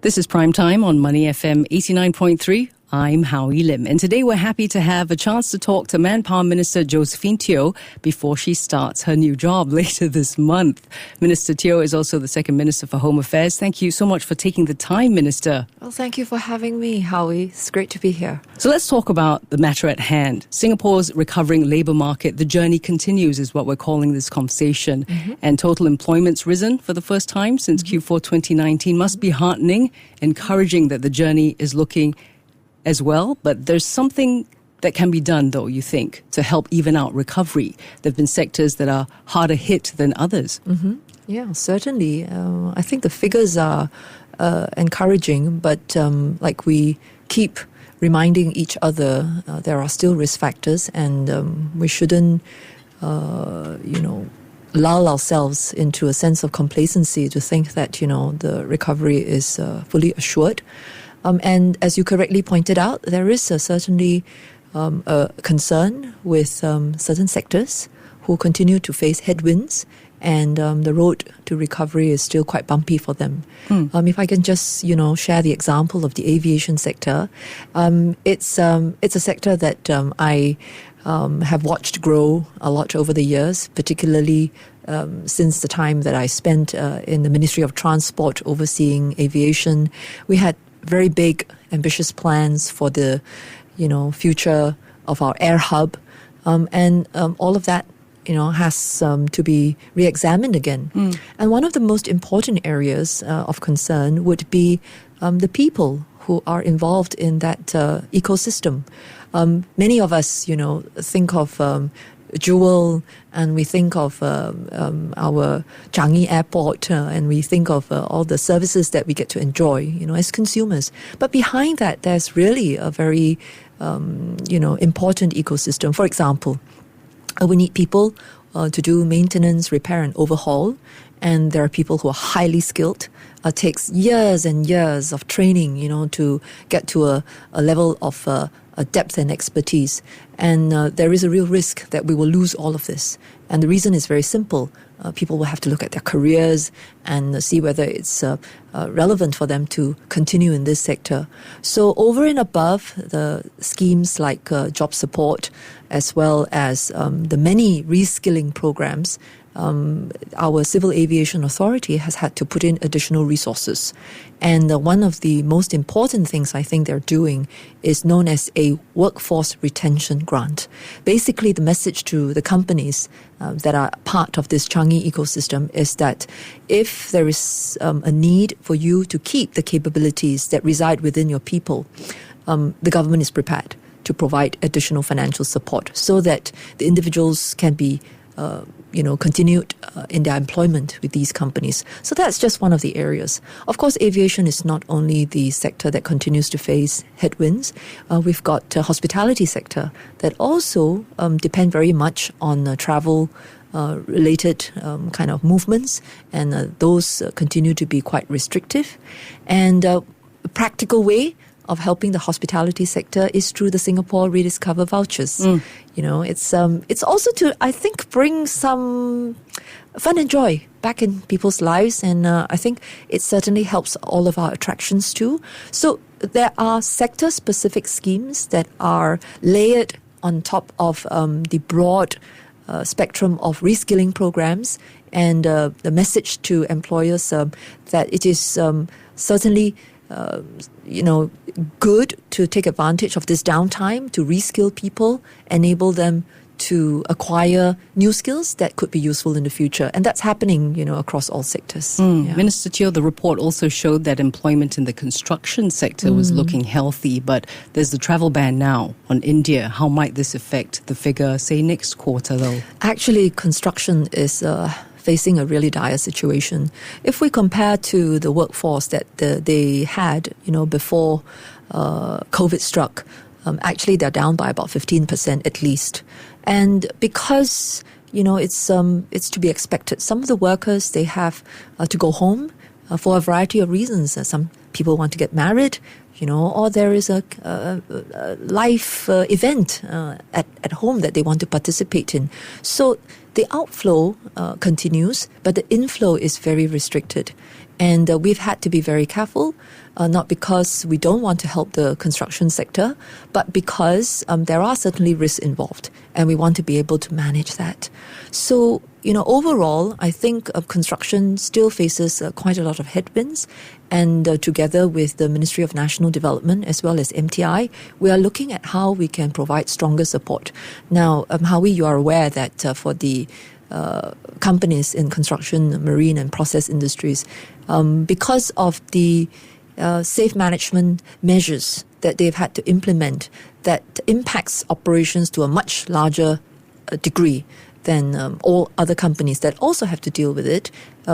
This is Prime Time on Money FM 89.3. I'm Howie Lim, and today we're happy to have a chance to talk to Manpower Minister Josephine Teo before she starts her new job later this month. Minister Teo is also the second Minister for Home Affairs. Thank you so much for taking the time, Minister. Well, thank you for having me, Howie. It's great to be here. So let's talk about the matter at hand. Singapore's recovering labour market, the journey continues is what we're calling this conversation. And total employment's risen for the first time since Q4 2019. Must be heartening, encouraging that the journey is looking as well, but there's something that can be done, though, you think, to help even out recovery. There have been sectors that are harder hit than others. Yeah, certainly. I think the figures are encouraging, but like we keep reminding each other, there are still risk factors, and we shouldn't, lull ourselves into a sense of complacency to think that, the recovery is fully assured. And as you correctly pointed out, there is certainly a concern with certain sectors who continue to face headwinds, and the road to recovery is still quite bumpy for them. If I can just, share the example of the aviation sector, it's a sector that I have watched grow a lot over the years, particularly since the time that I spent in the Ministry of Transport overseeing aviation. We had very big, ambitious plans for the, future of our air hub, and all of that, has to be re-examined again. And one of the most important areas of concern would be the people who are involved in that ecosystem. Many of us, think of Jewel, and we think of our Changi Airport, and we think of all the services that we get to enjoy, as consumers. But behind that, there's really a very, important ecosystem. For example, we need people to do maintenance, repair, and overhaul. And there are people who are highly skilled. It takes years and years of training, to get to a level of a depth and expertise. And there is a real risk that we will lose all of this. And the reason is very simple. People will have to look at their careers and see whether it's relevant for them to continue in this sector. So over and above the schemes like job support, as well as the many reskilling programs, our Civil Aviation Authority has had to put in additional resources. And one of the most important things I think they're doing is known as a workforce retention grant. Basically, the message to the companies that are part of this Changi ecosystem is that if there is a need for you to keep the capabilities that reside within your people, the government is prepared to provide additional financial support so that the individuals can be continued in their employment with these companies. So that's just one of the areas. Of course, aviation is not only the sector that continues to face headwinds. We've got a hospitality sector that also depend very much on travel related kind of movements, and those continue to be quite restrictive. And a practical way of helping the hospitality sector is through the Singapore Rediscover vouchers. It's also to, I think, bring some fun and joy back in people's lives, and I think it certainly helps all of our attractions too. So there are sector-specific schemes that are layered on top of the broad spectrum of reskilling programs, and the message to employers that it is certainly good to take advantage of this downtime to reskill people, enable them to acquire new skills that could be useful in the future. And that's happening, across all sectors. Yeah. Minister Teo, the report also showed that employment in the construction sector was looking healthy, but there's the travel ban now on India. How might this affect the figure, say, next quarter, though? Actually, construction is facing a really dire situation. If we compare to the workforce that they had, before COVID struck, actually they're down by about 15% at least. And because, it's to be expected. Some of the workers, they have to go home for a variety of reasons. Some people want to get married, or there is a life event at home that they want to participate in. So the outflow continues, but the inflow is very restricted. And we've had to be very careful, not because we don't want to help the construction sector, but because there are certainly risks involved, and we want to be able to manage that. So, overall, I think construction still faces quite a lot of headwinds. And together with the Ministry of National Development as well as MTI, we are looking at how we can provide stronger support. Now, Howie, you are aware that for the companies in construction, marine and process industries, because of the safe management measures that they've had to implement that impacts operations to a much larger degree than all other companies that also have to deal with it,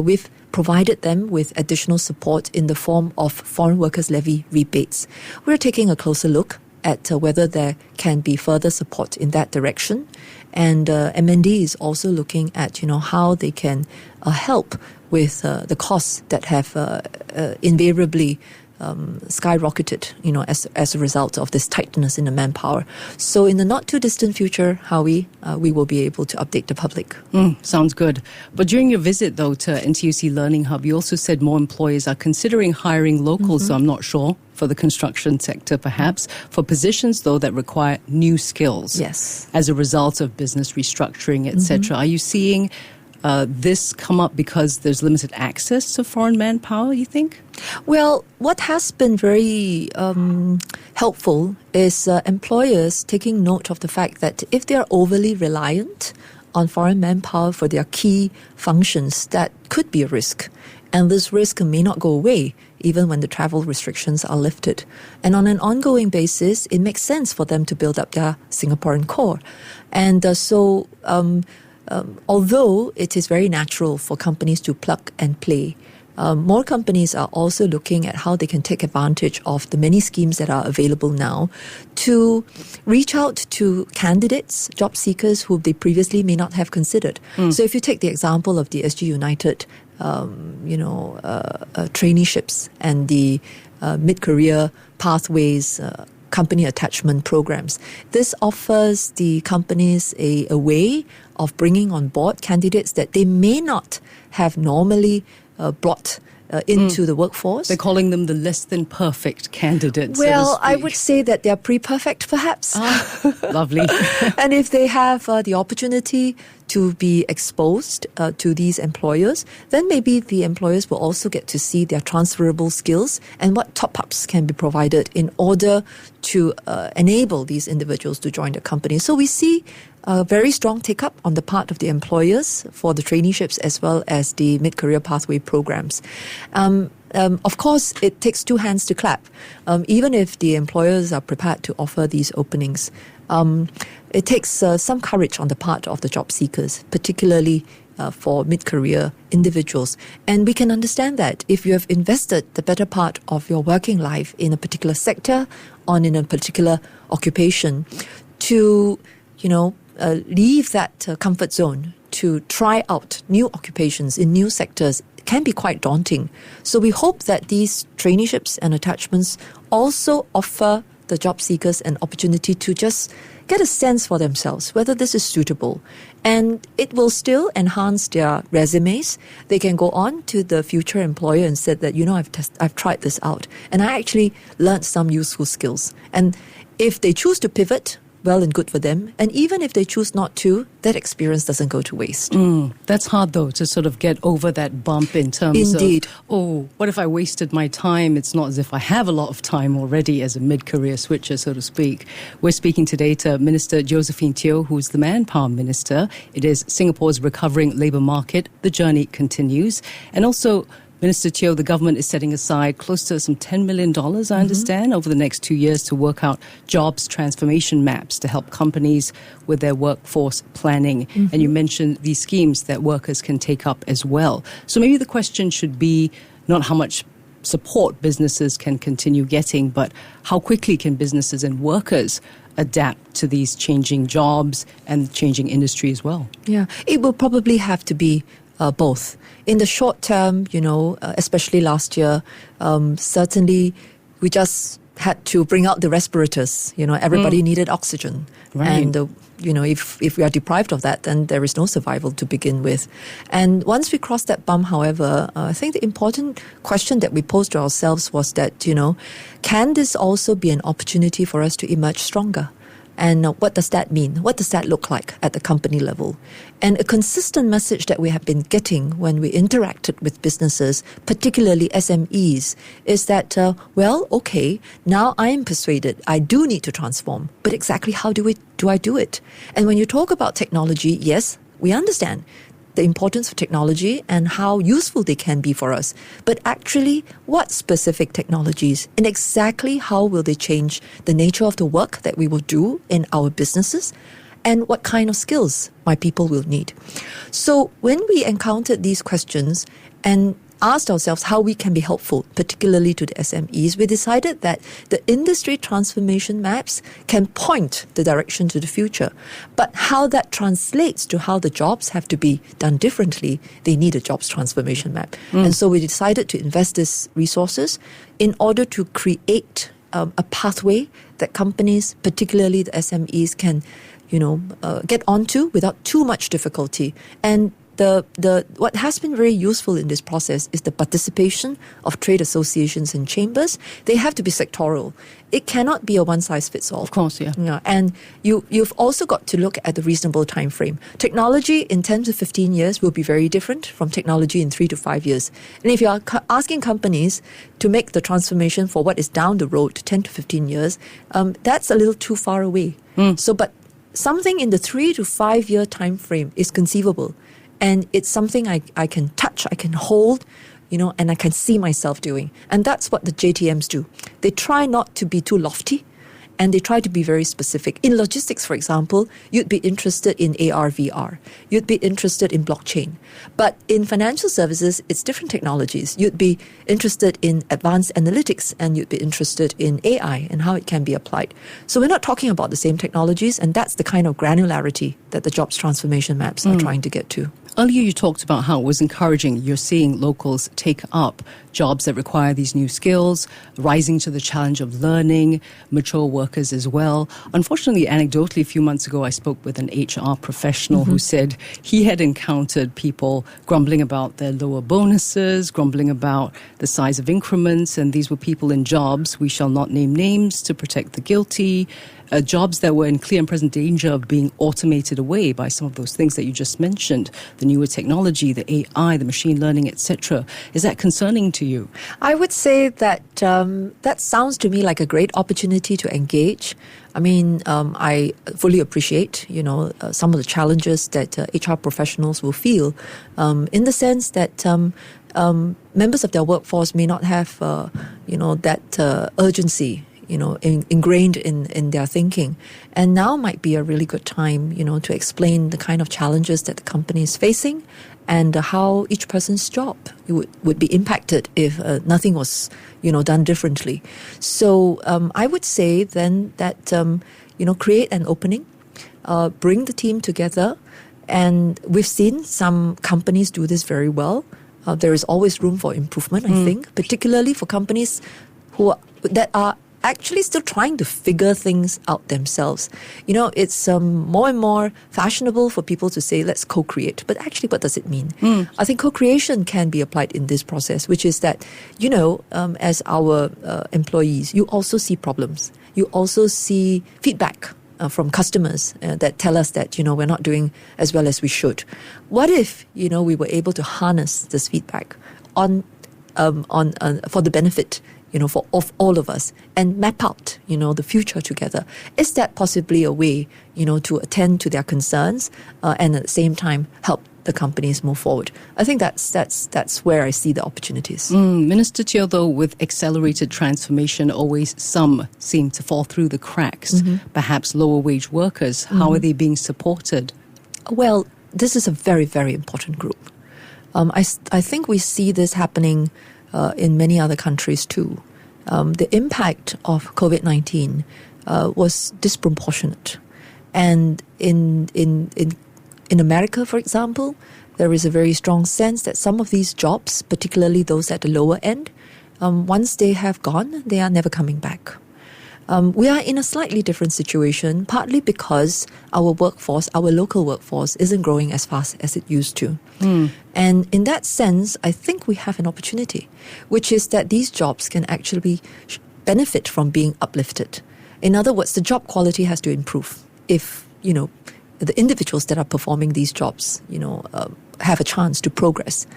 we've provided them with additional support in the form of foreign workers levy rebates. We're taking a closer look at whether there can be further support in that direction. And MND is also looking at, how they can help with the costs that have invariably skyrocketed, as a result of this tightness in the manpower. So in the not too distant future, Howie, we will be able to update the public. Sounds good. But during your visit, though, to NTUC Learning Hub, you also said more employers are considering hiring locals, so I'm not sure, for the construction sector perhaps, for positions, though, that require new skills. Yes. As a result of business restructuring, etc. Are you seeing this come up because there's limited access to foreign manpower, you think? Well, what has been very helpful is employers taking note of the fact that if they are overly reliant on foreign manpower for their key functions, that could be a risk. And this risk may not go away even when the travel restrictions are lifted. And on an ongoing basis, it makes sense for them to build up their Singaporean core. And although it is very natural for companies to plug and play, more companies are also looking at how they can take advantage of the many schemes that are available now to reach out to candidates, job seekers who they previously may not have considered. So if you take the example of the SG United, traineeships and the mid-career pathways, company attachment programs. This offers the companies a way of bringing on board candidates that they may not have normally brought into the workforce. They're calling them the less than perfect candidates. Well, I would say that they're pre-perfect perhaps. Lovely. And if they have the opportunity to be exposed to these employers, then maybe the employers will also get to see their transferable skills and what top-ups can be provided in order to enable these individuals to join the company. So we see a very strong take-up on the part of the employers for the traineeships as well as the mid-career pathway programs. Of course, it takes two hands to clap. Even if the employers are prepared to offer these openings, it takes some courage on the part of the job seekers, particularly for mid-career individuals. And we can understand that if you have invested the better part of your working life in a particular sector or in a particular occupation, to, leave that comfort zone to try out new occupations in new sectors can be quite daunting. So we hope that these traineeships and attachments also offer the job seekers an opportunity to just get a sense for themselves whether this is suitable. And it will still enhance their resumes. They can go on to the future employer and say that, I've tried this out and I actually learned some useful skills. And if they choose to pivot, well and good for them. And even if they choose not to, that experience doesn't go to waste. That's hard, though, to sort of get over that bump in terms of, what if I wasted my time? It's not as if I have a lot of time already as a mid-career switcher, so to speak. We're speaking today to Minister Josephine Teo, who's the Manpower Minister. It is Singapore's recovering labour market. The journey continues. And also, Minister Teo, the government is setting aside close to some $10 million, I understand, over the next 2 years to work out jobs transformation maps to help companies with their workforce planning. And you mentioned these schemes that workers can take up as well. So maybe the question should be not how much support businesses can continue getting, but how quickly can businesses and workers adapt to these changing jobs and changing industry as well? Yeah, it will probably have to be both. In the short term, especially last year, certainly we just had to bring out the respirators. Everybody needed oxygen. Right. And, if we are deprived of that, then there is no survival to begin with. And once we crossed that bump, however, I think the important question that we posed to ourselves was that, can this also be an opportunity for us to emerge stronger? And what does that mean? What does that look like at the company level? And a consistent message that we have been getting when we interacted with businesses, particularly SMEs, is that, okay, now I am persuaded I do need to transform. But exactly how do I do it? And when you talk about technology, yes, we understand the importance of technology and how useful they can be for us. But actually, what specific technologies and exactly how will they change the nature of the work that we will do in our businesses and what kind of skills my people will need? So when we encountered these questions and asked ourselves how we can be helpful, particularly to the SMEs, we decided that the industry transformation maps can point the direction to the future. But how that translates to how the jobs have to be done differently, they need a jobs transformation map. And so we decided to invest these resources in order to create a pathway that companies, particularly the SMEs, can get onto without too much difficulty. And what has been very useful in this process is the participation of trade associations and chambers. They have to be sectoral. It cannot be a one-size-fits-all. Of course, yeah. And you've also got to look at the reasonable time frame. Technology in 10 to 15 years will be very different from technology in 3 to 5 years. And if you are asking companies to make the transformation for what is down the road, 10 to 15 years, that's a little too far away. But something in the 3 to 5 year time frame is conceivable. And it's something I can touch, I can hold, and I can see myself doing. And that's what the JTMs do. They try not to be too lofty, and they try to be very specific. In logistics, for example, you'd be interested in AR, VR. You'd be interested in blockchain. But in financial services, it's different technologies. You'd be interested in advanced analytics, and you'd be interested in AI and how it can be applied. So we're not talking about the same technologies, and that's the kind of granularity that the jobs transformation maps are trying to get to. Earlier you talked about how it was encouraging. You're seeing locals take up jobs that require these new skills, rising to the challenge of learning, mature workers as well. Unfortunately, anecdotally, a few months ago, I spoke with an HR professional who said he had encountered people grumbling about their lower bonuses, grumbling about the size of increments, and these were people in jobs, we shall not name names to protect the guilty, jobs that were in clear and present danger of being automated away by some of those things that you just mentioned, the newer technology, the AI, the machine learning, etc. Is that concerning to you? I would say that that sounds to me like a great opportunity to engage. I mean, I fully appreciate, some of the challenges that HR professionals will feel in the sense that members of their workforce may not have, that urgency ingrained in their thinking. And now might be a really good time, to explain the kind of challenges that the company is facing and how each person's job would be impacted if nothing was, done differently. So I would say then that, create an opening, bring the team together. And we've seen some companies do this very well. There is always room for improvement, I think, particularly for companies that are actually still trying to figure things out themselves. It's more and more fashionable for people to say, let's co-create. But actually, what does it mean? I think co-creation can be applied in this process, which is that, as our employees, you also see problems. You also see feedback from customers that tell us that, we're not doing as well as we should. What if, we were able to harness this feedback for the benefit of all of us and map out, the future together? Is that possibly a way, to attend to their concerns and at the same time help the companies move forward? I think that's where I see the opportunities. Minister Teo, though, with accelerated transformation, always some seem to fall through the cracks. Perhaps lower wage workers. How are they being supported? Well, this is a very, very important group. I think we see this happening in many other countries too. The impact of COVID-19 was disproportionate. And in America, for example, there is a very strong sense that some of these jobs, particularly those at the lower end, once they have gone, they are never coming back. We are in a slightly different situation, partly because our workforce, our local workforce, isn't growing as fast as it used to. And in that sense, I think we have an opportunity, which is that these jobs can actually benefit from being uplifted. In other words, the job quality has to improve if, the individuals that are performing these jobs, have a chance to progress.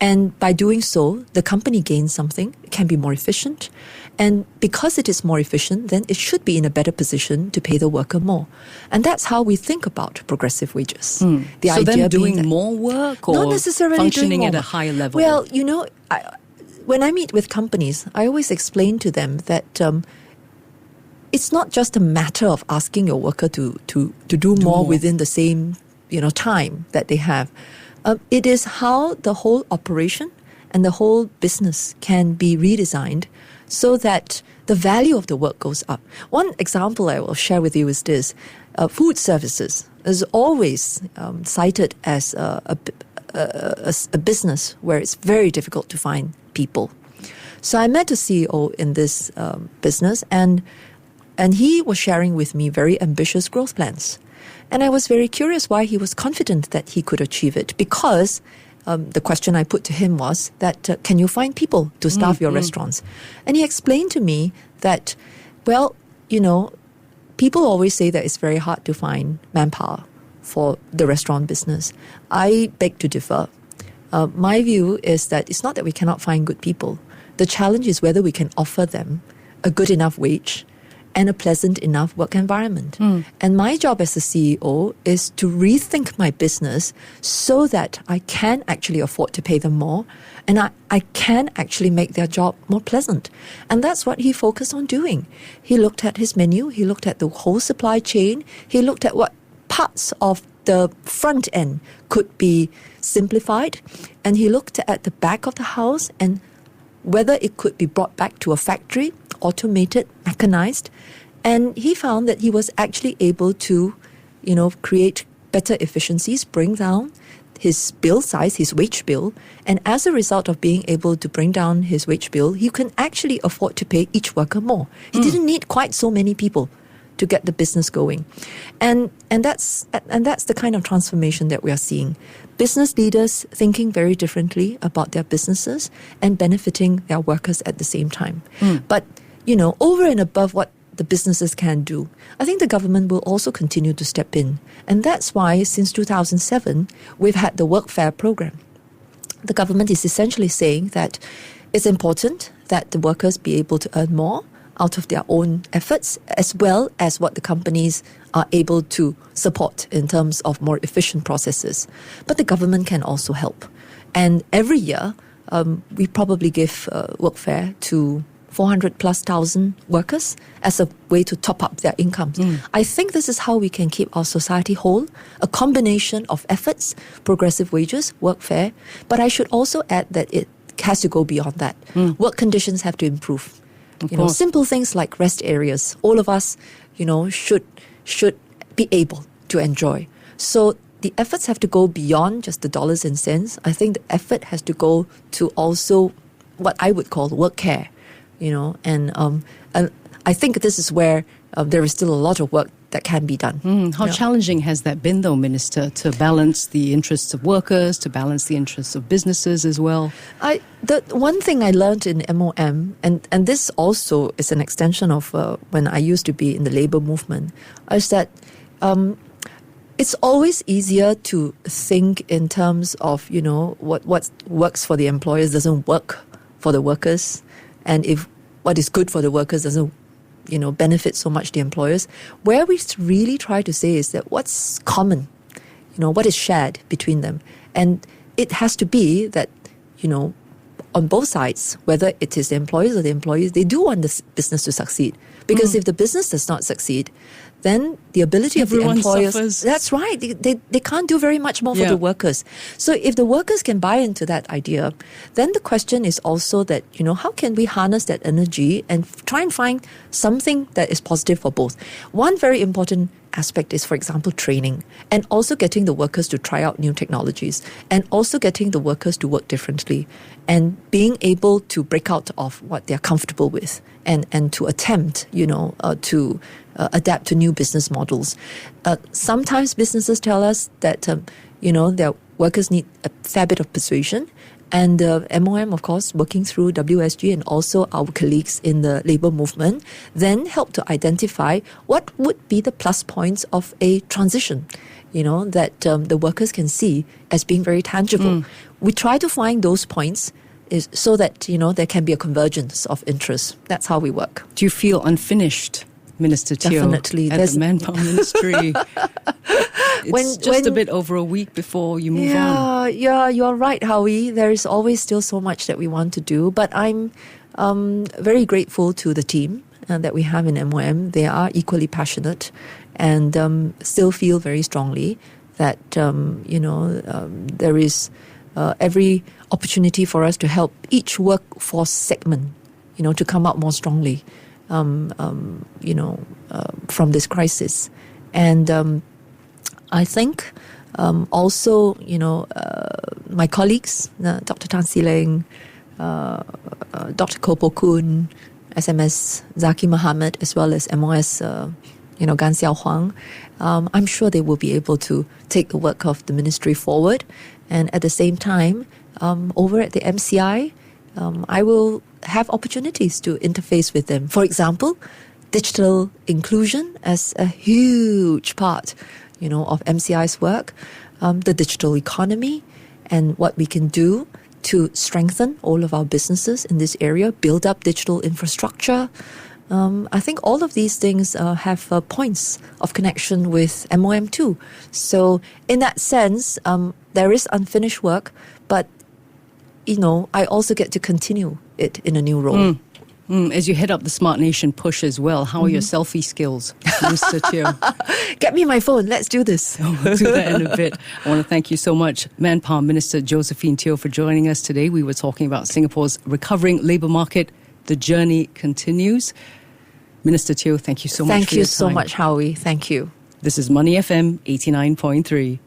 And by doing so, the company gains something, it can be more efficient. And because it is more efficient, then it should be in a better position to pay the worker more. And that's how we think about progressive wages. The so idea them doing being more work or not necessarily functioning doing at more a higher level? Well, when I meet with companies, I always explain to them that it's not just a matter of asking your worker to do more within the same time that they have. It is how the whole operation and the whole business can be redesigned so that the value of the work goes up. One example I will share with you is this. Food services is always cited as a business where it's very difficult to find people. So I met a CEO in this business and he was sharing with me very ambitious growth plans. And I was very curious why he was confident that he could achieve it, because the question I put to him was that, can you find people to staff your restaurants? And he explained to me that, people always say that it's very hard to find manpower for the restaurant business. I beg to differ. My view is that it's not that we cannot find good people. The challenge is whether we can offer them a good enough wage and a pleasant enough work environment. And my job as a CEO is to rethink my business so that I can actually afford to pay them more and I can actually make their job more pleasant. And that's what he focused on doing. He looked at his menu, he looked at the whole supply chain, he looked at what parts of the front end could be simplified, and he looked at the back of the house and whether it could be brought back to a factory, automated, mechanized, and he found that he was actually able to, create better efficiencies, bring down his bill size, his wage bill, and as a result of being able to bring down his wage bill, he can actually afford to pay each worker more. He didn't need quite so many people to get the business going, and that's the kind of transformation that we are seeing. Business leaders thinking very differently about their businesses and benefiting their workers at the same time. But over and above what the businesses can do, I think the government will also continue to step in. And that's why since 2007, we've had the Workfare program. The government is essentially saying that it's important that the workers be able to earn more out of their own efforts, as well as what the companies are able to support in terms of more efficient processes. But the government can also help. And every year, we probably give Workfare to 400,000+ workers as a way to top up their incomes. I think this is how we can keep our society whole, a combination of efforts, progressive wages, Workfare, but I should also add that it has to go beyond that. Work conditions have to improve. Simple things like rest areas, all of us, should be able to enjoy. So the efforts have to go beyond just the dollars and cents. I think the effort has to go to also what I would call work care. And I think this is where there is still a lot of work that can be done. How challenging has that been, though, Minister, to balance the interests of workers, to balance the interests of businesses as well? The one thing I learned in MOM, and this also is an extension of when I used to be in the labour movement, is that it's always easier to think in terms of, what works for the employers doesn't work for the workers. And if what is good for the workers doesn't, benefit so much the employers, where we really try to say is that what's common, what is shared between them. And it has to be that, on both sides, whether it is the employers or the employees, they do want the business to succeed. Because if the business does not succeed, then the ability Everyone of the employers... suffers. That's right. They can't do very much more for the workers. So if the workers can buy into that idea, then the question is also that, how can we harness that energy and try and find something that is positive for both? One very important aspect is, for example, training, and also getting the workers to try out new technologies, and also getting the workers to work differently, and being able to break out of what they're comfortable with, and to attempt, to adapt to new business models. Sometimes businesses tell us that, their workers need a fair bit of persuasion. And MOM, of course, working through WSG and also our colleagues in the labour movement, then help to identify what would be the plus points of a transition, that the workers can see as being very tangible. We try to find those points so that, there can be a convergence of interest. That's how we work. Do you feel unfinished, Minister Teo, Definitely. at the Manpower Ministry? It's just a bit over a week before you move on. Yeah, you're right, Howie. There is always still so much that we want to do, but I'm very grateful to the team that we have in MOM. They are equally passionate and still feel very strongly that, there is every opportunity for us to help each workforce segment, to come out more strongly, from this crisis. And I think also, my colleagues, Dr. Tan Si Leng, Dr. Kopo Kun, SMS Zaki Mohammed, as well as MOS, Gan Xiao Huang, I'm sure they will be able to take the work of the ministry forward. And at the same time, over at the MCI, I will have opportunities to interface with them. For example, digital inclusion as a huge part, of MCI's work, the digital economy, and what we can do to strengthen all of our businesses in this area, build up digital infrastructure. I think all of these things have points of connection with MOM too. So in that sense, there is unfinished work, but, I also get to continue it in a new role. As you head up the Smart Nation push as well, how are your selfie skills, Mr. Teo? Get me my phone. Let's do this. We'll do that in a bit. I want to thank you so much, Manpower Minister Josephine Teo, for joining us today. We were talking about Singapore's recovering labour market. The journey continues. Minister Teo, thank you so much for your time. Thank you so much, Howie. Thank you. This is Money FM 89.3.